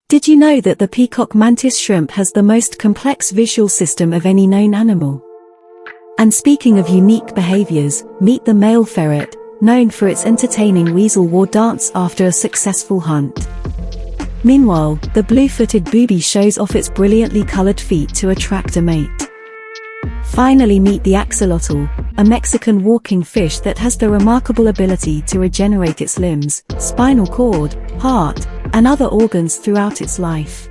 Did you know that the peacock mantis shrimp has the most complex visual system of any known animal? And speaking of unique behaviors, meet the male ferret, known for its entertaining weasel war dance after a successful hunt. Meanwhile, the blue-footed booby shows off its brilliantly colored feet to attract a mate. Finally, meet the axolotl, a Mexican walking fish that has the remarkable ability to regenerate its limbs, spinal cord, heart, and other organs throughout its life.